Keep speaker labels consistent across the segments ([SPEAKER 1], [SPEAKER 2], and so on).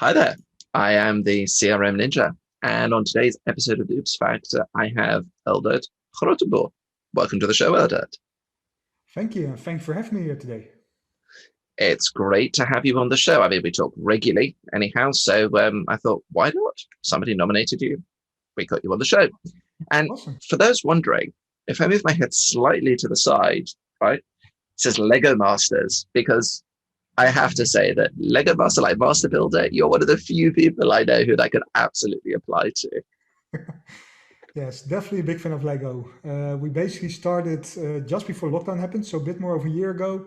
[SPEAKER 1] Hi there. I am the CRM Ninja, and on today's episode of Oops Factor, I have Eldert Grootenboer. Welcome to the show, Eldert.
[SPEAKER 2] Thank you, and thank you for having me here today.
[SPEAKER 1] It's great to have you on the show. I mean, we talk regularly anyhow, so I thought, why not? Somebody nominated you. We got you on the show. And
[SPEAKER 2] Awesome.
[SPEAKER 1] for those wondering, if I move my head slightly to the side, right, it says Lego Masters, because I have to say that Lego Master, like Master Builder, you're one of the few people I know who that could absolutely apply to.
[SPEAKER 2] Yes, definitely a big fan of Lego. We basically started just before lockdown happened, so a bit more of a year ago.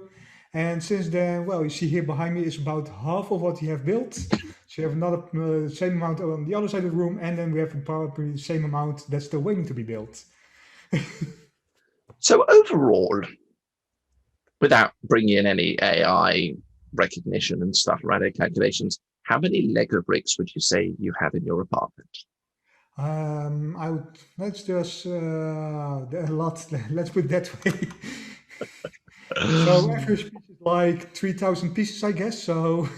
[SPEAKER 2] And since then, well, you see here behind me is about half of what you have built. So you have another same amount on the other side of the room, and then we have probably the same amount that's still waiting to be built.
[SPEAKER 1] So overall, without bringing in any AI recognition and stuff, right, calculations, how many Lego bricks would you say you have in your apartment?
[SPEAKER 2] I would let's just a lot. Let's put it that way. So average piece is like 3,000 pieces, I guess. So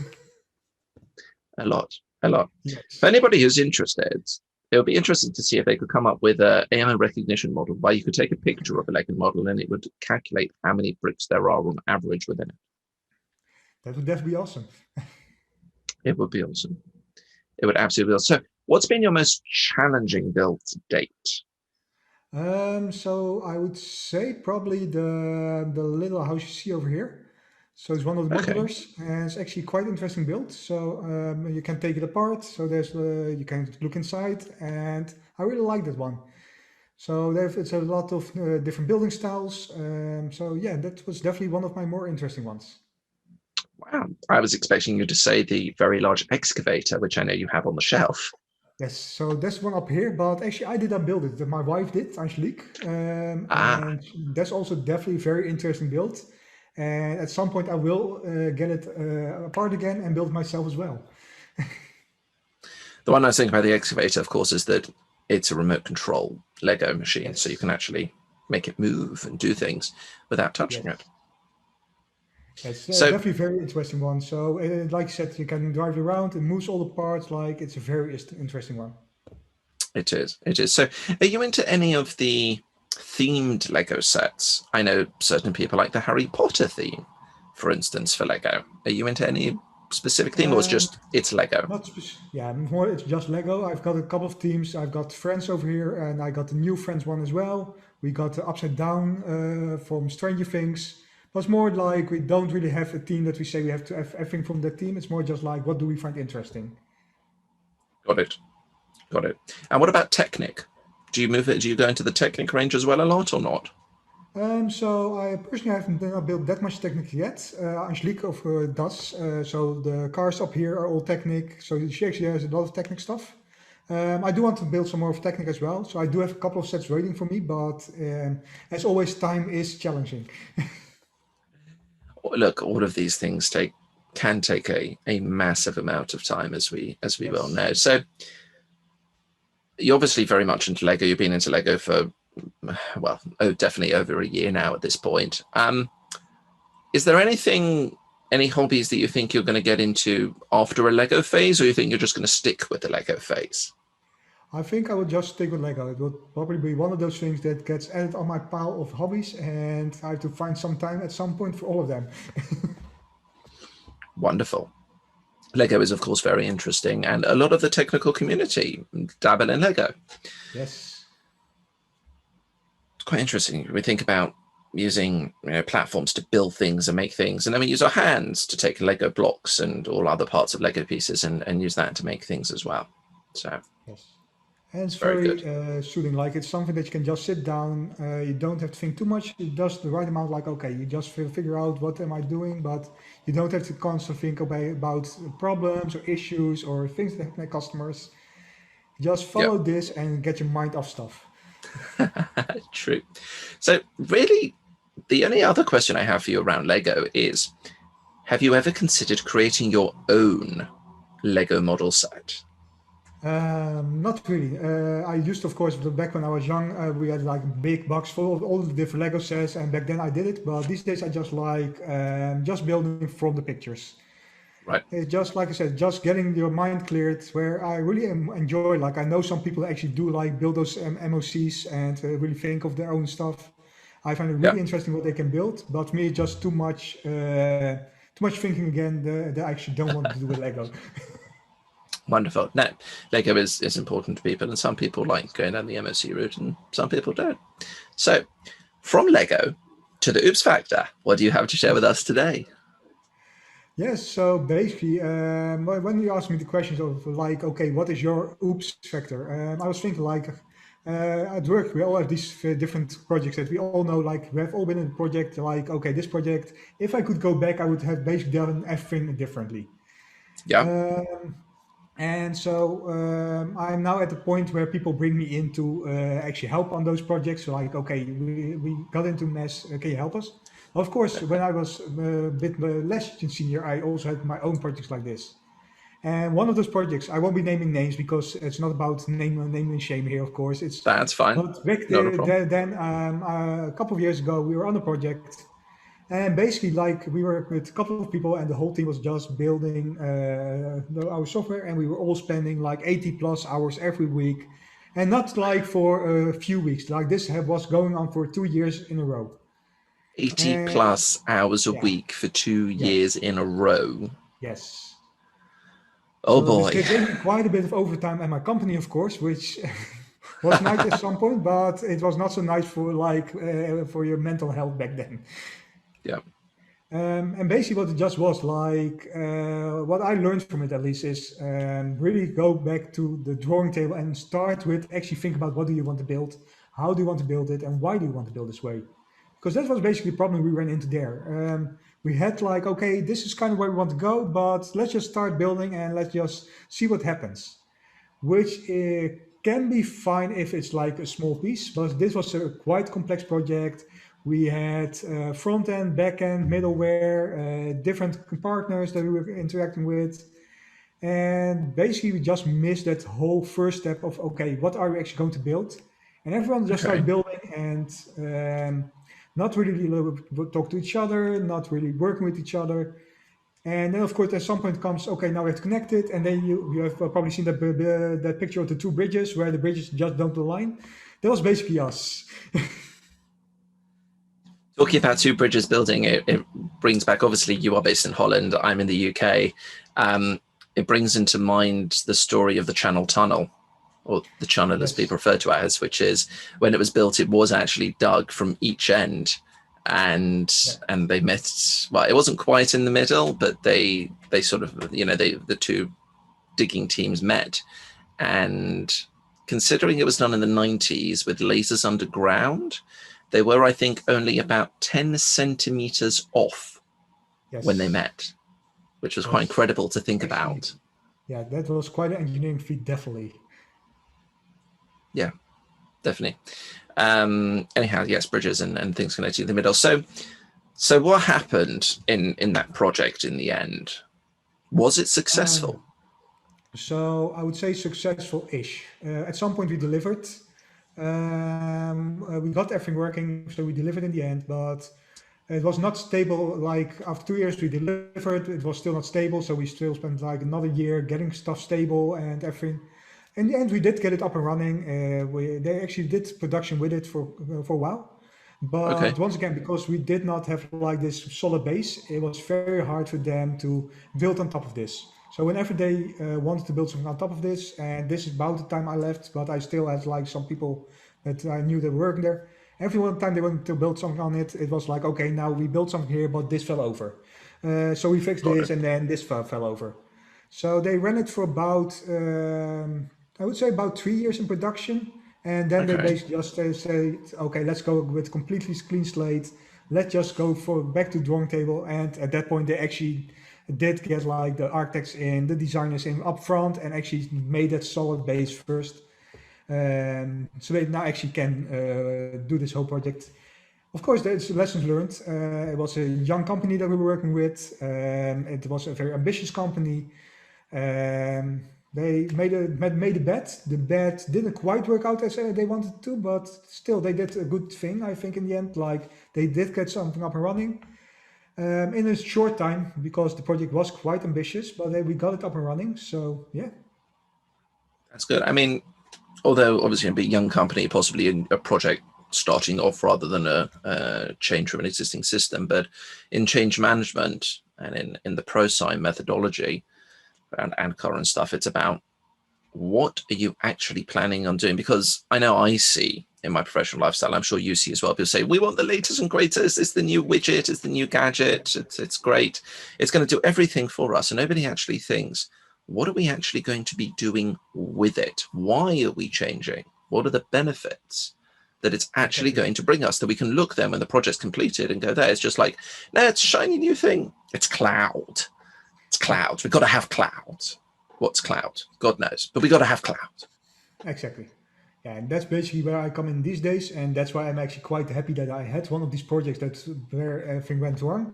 [SPEAKER 1] A lot, a lot. For
[SPEAKER 2] yes.
[SPEAKER 1] anybody who's interested, it would be interesting to see if they could come up with an AI recognition model where you could take a picture of a Lego model and it would calculate how many bricks there are on average within it.
[SPEAKER 2] That would definitely be awesome.
[SPEAKER 1] It would be awesome. It would absolutely be awesome. So, what's been your most challenging build to date?
[SPEAKER 2] So I would say probably the little house you see over here. So it's one of the
[SPEAKER 1] Okay.
[SPEAKER 2] modulars, and it's actually quite interesting build. So you can take it apart. So there's you can look inside, and I really like that one. So it's a lot of different building styles. So yeah, that was definitely one of my more interesting ones.
[SPEAKER 1] Wow. I was expecting you to say the very large excavator, which I know you have on the shelf.
[SPEAKER 2] Yes, so that's one up here, but actually I did not build it. My wife did, Angelique,
[SPEAKER 1] Ah,
[SPEAKER 2] and that's also definitely a very interesting build. And at some point I will get it apart again and build myself as well.
[SPEAKER 1] the one I was thinking about the excavator, of course, is that it's a remote control Lego machine, so you
[SPEAKER 2] Yes,
[SPEAKER 1] can actually make it move and do things without touching it.
[SPEAKER 2] yes, it's
[SPEAKER 1] So
[SPEAKER 2] definitely a very interesting one. So like you said, you can drive it around, it moves all the parts. Like it's a very interesting one.
[SPEAKER 1] it is. It is. So, are you into any of the themed Lego sets? I know certain people like the Harry Potter theme, for instance, for Lego. Are you into any specific theme, or
[SPEAKER 2] Um,
[SPEAKER 1] it's Lego?
[SPEAKER 2] yeah, more it's just Lego. I've got a couple of teams. I've got friends over here, and I got the new friends one as well. We got the Upside Down from Stranger Things. But it's more like we don't really have a team that we say we have to have everything from that team. It's more just like what do we find interesting.
[SPEAKER 1] Got it. Got it. And what about Technic? Do you move it? Do you go into the Technic range as well a lot, or not?
[SPEAKER 2] So I personally haven't not built that much Technic yet. Angelique does. So the cars up here are all Technic. So she actually has a lot of Technic stuff. I do want to build some more of Technic as well. So I do have a couple of sets waiting for me, but as always, time is challenging.
[SPEAKER 1] Look, all of these things can take a massive amount of time, as we well
[SPEAKER 2] Yes.
[SPEAKER 1] know. So you're obviously very much into Lego. You've been into Lego for well, definitely over a year now at this point. Is there any hobbies that you think you're going to get into after a Lego phase, or you think you're just going to stick with the Lego phase?
[SPEAKER 2] I think I would just stick with Lego. It would probably be one of those things that gets added on my pile of hobbies, and I have to find some time at some point for all of them.
[SPEAKER 1] Wonderful. Lego is, of course, very interesting, and a lot of the technical community dabble in Lego.
[SPEAKER 2] Yes.
[SPEAKER 1] It's quite interesting. We think about using platforms to build things and make things, and then we use our hands to take Lego blocks and all other parts of Lego pieces and use that to make things as well. So
[SPEAKER 2] Yes. And it's
[SPEAKER 1] it's very
[SPEAKER 2] very
[SPEAKER 1] good.
[SPEAKER 2] soothing. Like it's something that you can just sit down. You don't have to think too much. It does the right amount. Like okay, you just figure out what am I doing, but you don't have to constantly think about problems or issues or things that happen at customers. Just
[SPEAKER 1] Yeah,
[SPEAKER 2] follow this and get your mind off stuff.
[SPEAKER 1] true. So really, the only other question I have for you around Lego is: have you ever considered creating your own Lego model set?
[SPEAKER 2] Not really. I used, of course, back when I was young, we had like a big box full of all the different Lego sets, and back then I did it. But these days I just like just building from the pictures.
[SPEAKER 1] Right.
[SPEAKER 2] It's just like I said, just getting your mind cleared. Where I really enjoy. Like I know some people actually do like build those MOCs and really think of their own stuff. I find it
[SPEAKER 1] Yeah.
[SPEAKER 2] really interesting what they can build. But for me, it's just too much thinking again that I actually don't want to do with Lego.
[SPEAKER 1] Wonderful. Now, Lego is important to people, and some people like going down the MOC route, and some people don't. So, from Lego to the Oops Factor, what do you have to share with us today?
[SPEAKER 2] Yes, so basically, when you asked me the questions of like, okay, what is your oops factor? I was thinking like, at work we all have these different projects that we all know. Like we have all been in a project. Like, okay, this project, if I could go back, I would have basically done everything differently.
[SPEAKER 1] Yeah.
[SPEAKER 2] Um, and so I'm now at the point where people bring me in to actually help on those projects. So like, okay, we got into mess. Can you help us? Of course, when I was a bit less senior, I also had my own projects like this. And one of those projects, I won't be naming names because it's not about name and shame here, of course. It's
[SPEAKER 1] That's fine.
[SPEAKER 2] but back
[SPEAKER 1] Not a problem.
[SPEAKER 2] then a couple of years ago, we were on a project, and basically, like we were with a couple of people, and the whole team was just building our software, and we were all spending like 80 plus hours every week, and not like for a few weeks. Like this was going on for 2 years in a row.
[SPEAKER 1] 80
[SPEAKER 2] And
[SPEAKER 1] plus hours a
[SPEAKER 2] yeah,
[SPEAKER 1] week for 2 years
[SPEAKER 2] yes,
[SPEAKER 1] in a row.
[SPEAKER 2] yes.
[SPEAKER 1] Oh
[SPEAKER 2] So this
[SPEAKER 1] boy.
[SPEAKER 2] gave me quite a bit of overtime at my company, of course, which was nice at some point, but it was not so nice for like for your mental health back then.
[SPEAKER 1] Yeah.
[SPEAKER 2] And basically, what it just was like, what I learned from it at least is really go back to the drawing table and start with actually think about what do you want to build, how do you want to build it, and why do you want to build this way? Because that was basically the problem we ran into there. We had like, okay, this is kind of where we want to go, but let's just start building and let's just see what happens, which can be fine if it's like a small piece, but this was a quite complex project. We had front end, back end, middleware, different partners that we were interacting with. And basically, we just missed that whole first step of, okay, what are we actually going to build? And everyone just
[SPEAKER 1] Okay.
[SPEAKER 2] started building and not really talk to each other, not really working with each other. And then, of course, at some point comes, okay, now we have to connect it. And then you have probably seen that picture of the two bridges where the bridges just don't align. That was basically us.
[SPEAKER 1] Talking about two bridges building, it brings back, obviously, you are based in Holland, I'm in the UK. It brings into mind the story of the Channel Tunnel, or the channel as people
[SPEAKER 2] Yes.
[SPEAKER 1] refer to it as, which is when it was built, it was actually dug from each end, and
[SPEAKER 2] Yeah.
[SPEAKER 1] and they met. Well, it wasn't quite in the middle, but they sort of, the two digging teams met, and considering it was done in the 90s with lasers underground, they were, I think, only about 10 centimeters off when they
[SPEAKER 2] Yes.
[SPEAKER 1] met, which was quite
[SPEAKER 2] Yes.
[SPEAKER 1] incredible to think
[SPEAKER 2] Actually,
[SPEAKER 1] about.
[SPEAKER 2] yeah, that was quite an engineering feat, definitely.
[SPEAKER 1] Yeah, definitely. Anyhow, yes, bridges and things connected in the middle. So what happened in that project in the end? Was it
[SPEAKER 2] Um,
[SPEAKER 1] successful?
[SPEAKER 2] so I would say successful-ish. At some point, we delivered. We got everything working, so we delivered in the end, but it was not stable. Like after 2 years, we delivered. It was still not stable, so we still spent like another year getting stuff stable and everything. In the end, we did get it up and running. They actually did production with it for a while,
[SPEAKER 1] Okay.
[SPEAKER 2] but once again, because we did not have like this solid base, it was very hard for them to build on top of this. So whenever they wanted to build something on top of this, and this is about the time I left, but I still had like some people that I knew that were working there. Every one time they wanted to build something on it, it was like, okay, now we built something here, but this fell over. So we fixed
[SPEAKER 1] Got
[SPEAKER 2] this,
[SPEAKER 1] it.
[SPEAKER 2] and then this fell over. So they ran it for about, I would say about 3 years in production. And then they
[SPEAKER 1] Okay.
[SPEAKER 2] basically just say, okay, let's go with completely clean slate. Let's just go for back to drawing table. And at that point, they actually did get like the architects in, the designers in up front, and actually made that solid base first. So they now actually can do this whole project. Of course, there's lessons learned. It was a young company that we were working with. It was a very ambitious company. They made a bet. The bet didn't quite work out as they wanted to, but still they did a good thing, I think, in the end. Like they did get something up and running. In a short time, because the project was quite ambitious, but we got it up and running. So yeah,
[SPEAKER 1] That's good. I mean, although obviously a big young company, possibly in a project starting off rather than a change from an existing system, but in change management and in the ProSci methodology and current stuff, it's about what are you actually planning on doing? Because I know I see in my professional lifestyle, I'm sure you see as well, people say, we want the latest and greatest. It's the new widget, it's the new gadget, it's great. It's going to do everything for us. And nobody actually thinks, what are we actually going to be doing with it? Why are we changing? What are the benefits that it's actually
[SPEAKER 2] exactly,
[SPEAKER 1] going to bring us, that we can look then when the project's completed and go there? It's just like, no, it's a shiny new thing. It's cloud. It's
[SPEAKER 2] yeah,
[SPEAKER 1] cloud. We've got to have cloud. What's cloud? God knows. But we got to have cloud.
[SPEAKER 2] exactly. Yeah, and that's basically where I come in these days, and that's why I'm actually quite happy that I had one of these projects that's where everything went wrong.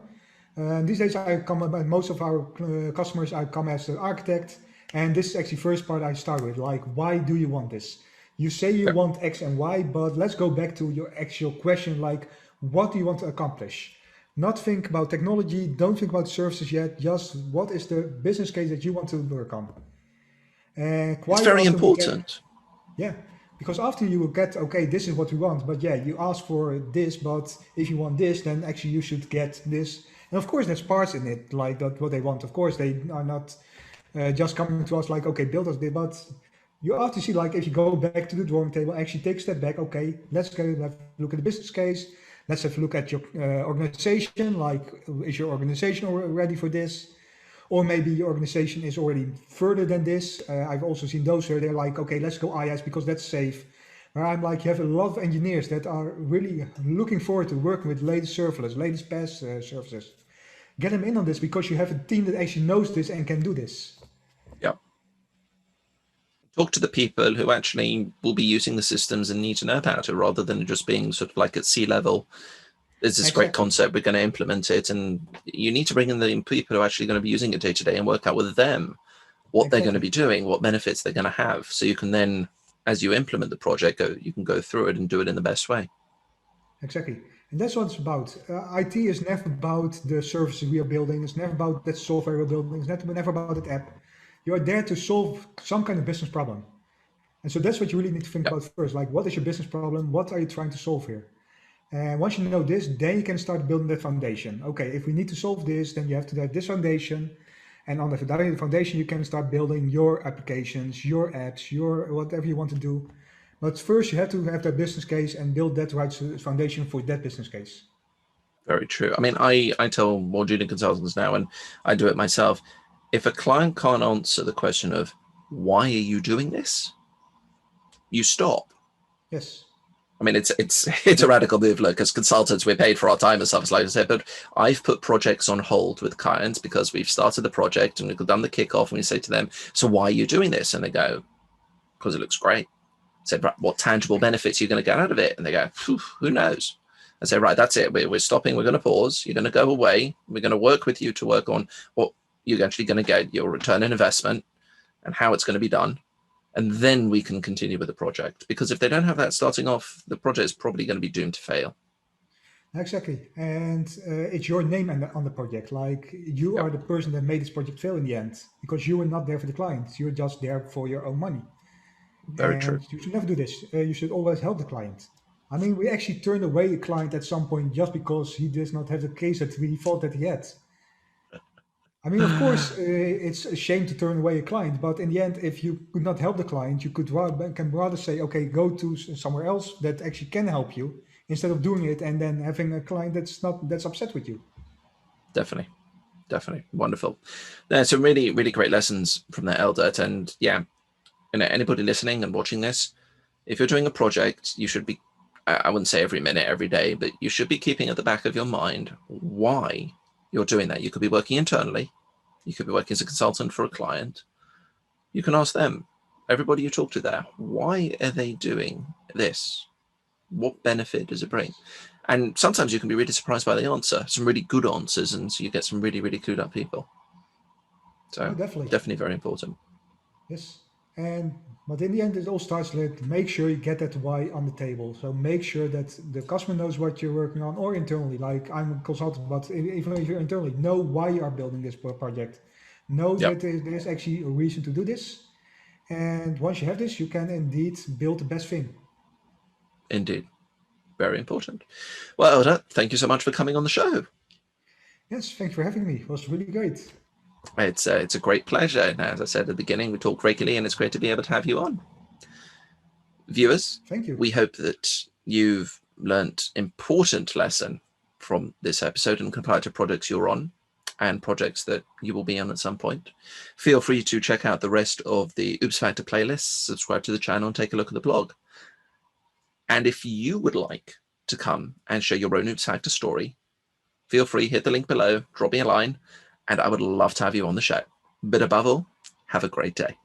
[SPEAKER 2] These days, I come most of our customers. I come as an architect, and this is actually first part I start with. Like, why do you want this? You say you
[SPEAKER 1] Yeah.
[SPEAKER 2] want X and Y, but let's go back to your actual question. Like, what do you want to accomplish? Not think about technology. Don't think about services yet. Just what is the business case that you want to work on? And
[SPEAKER 1] It's
[SPEAKER 2] quite
[SPEAKER 1] very
[SPEAKER 2] often we get,
[SPEAKER 1] important.
[SPEAKER 2] yeah, because often you will get, okay, this is what we want, but yeah, you ask for this, but if you want this, then actually you should get this. And of course, there's parts in it like that what they want. Of course, they are not just coming to us like, okay, build us this, but you have to see like if you go back to the drawing table, actually take a step back. Okay, let's go have a look at the business case. Let's have a look at your organization. Like, is your organization ready for this? Or maybe your organization is already further than this. I've also seen those where they're like, okay, let's go IaaS because that's safe. Where I'm like, you have a lot of engineers that are really looking forward to working with latest serverless, latest PaaS services. Get them in on this because you have a team that actually knows this and can do this.
[SPEAKER 1] Yeah. Talk to the people who actually will be using the systems and need to know about it, rather than just being sort of like at sea level. There's this great
[SPEAKER 2] Exactly,
[SPEAKER 1] concept, we're going to implement it, and you need to bring in the people who are actually going to be using it day to day and work out with them what they're going to
[SPEAKER 2] exactly,
[SPEAKER 1] be doing, what benefits they're going to have. So you can then, as you implement the project, you can go through it and do it in the best way.
[SPEAKER 2] exactly. And that's what it's about. IT is never about the services we are building. It's never about that software we're building. It's never about that app. You are there to solve some kind of business problem. And so that's what you really need to think
[SPEAKER 1] Yeah,
[SPEAKER 2] about first. Like, what is your business problem? What are you trying to solve here? And once you know this, then you can start building that foundation. Okay, if we need to solve this, then you have to have this foundation. And on the foundation, you can start building your applications, your apps, your whatever you want to do. But first, you have to have that business case and build that right foundation for that business case.
[SPEAKER 1] very true. I mean, I tell more junior consultants now, and I do it myself. If a client can't answer the question of why are you doing this, you stop.
[SPEAKER 2] Yes,
[SPEAKER 1] I mean, it's it's a radical move. Look, as consultants, we're paid for our time and stuff, like I said. But I've put projects on hold with clients because we've started the project and we've done the kickoff, and we say to them, "So why are you doing this?" And they go, "Because it looks great." I say, "Right, what tangible benefits are you going to get out of it?" And they go, "Who knows?" I say, "Right, that's it. We're stopping. We're going to pause. You're going to go away. We're going to work with you to work on what you're actually going to get, your return on investment, and how it's going to be done, and then we can continue with the project. Because if they don't have that starting off, the project is probably going to be doomed to fail."
[SPEAKER 2] exactly. And it's your name on the project. Like, you
[SPEAKER 1] Yep,
[SPEAKER 2] are the person that made this project fail in the end because you were not there for the client. You're just there for your own money.
[SPEAKER 1] very true.
[SPEAKER 2] And you should never do this. You should always help the client. I mean, we actually turned away a client at some point just because he does not have the case that we thought that he had. I mean, of course, it's a shame to turn away a client, but in the end, if you could not help the client, you can rather say, okay, go to somewhere else that actually can help you instead of doing it and then having a client that's upset with you.
[SPEAKER 1] Definitely, definitely wonderful. There's some really, really great lessons from that, Eldert. And yeah, anybody listening and watching this, if you're doing a project, you should be, I wouldn't say every minute, every day, but you should be keeping at the back of your mind why you're doing that. You could be working internally, you could be working as a consultant for a client. You can ask them, everybody you talk to there, why are they doing this? What benefit does it bring? And sometimes you can be really surprised by the answer, some really good answers, and so you get some really, really clued up people.
[SPEAKER 2] Oh,
[SPEAKER 1] So
[SPEAKER 2] definitely.
[SPEAKER 1] definitely very important.
[SPEAKER 2] Yes. And but in the end, it all starts with make sure you get that why on the table. So make sure that the customer knows what you're working on, or internally. Like I'm a consultant, but even if you're internally, know why you are building this project. Know
[SPEAKER 1] Yep,
[SPEAKER 2] that there's actually a reason to do this. And once you have this, you can indeed build the best thing.
[SPEAKER 1] indeed. Very important. Well, Eldert, thank you so much for coming on the show.
[SPEAKER 2] Yes, thank you for having me. It was really great.
[SPEAKER 1] It's a great pleasure. And as I said at the beginning, we talk regularly, and it's great to be able to have you on. Viewers,
[SPEAKER 2] Thank you.
[SPEAKER 1] we hope that you've learnt important lesson from this episode and compare to projects you're on and projects that you will be on at some point. Feel free to check out the rest of the Oops Factor playlists, subscribe to the channel, and take a look at the blog. And if you would like to come and share your own Oops Factor story, feel free, hit the link below, drop me a line, and I would love to have you on the show. But above all, have a great day.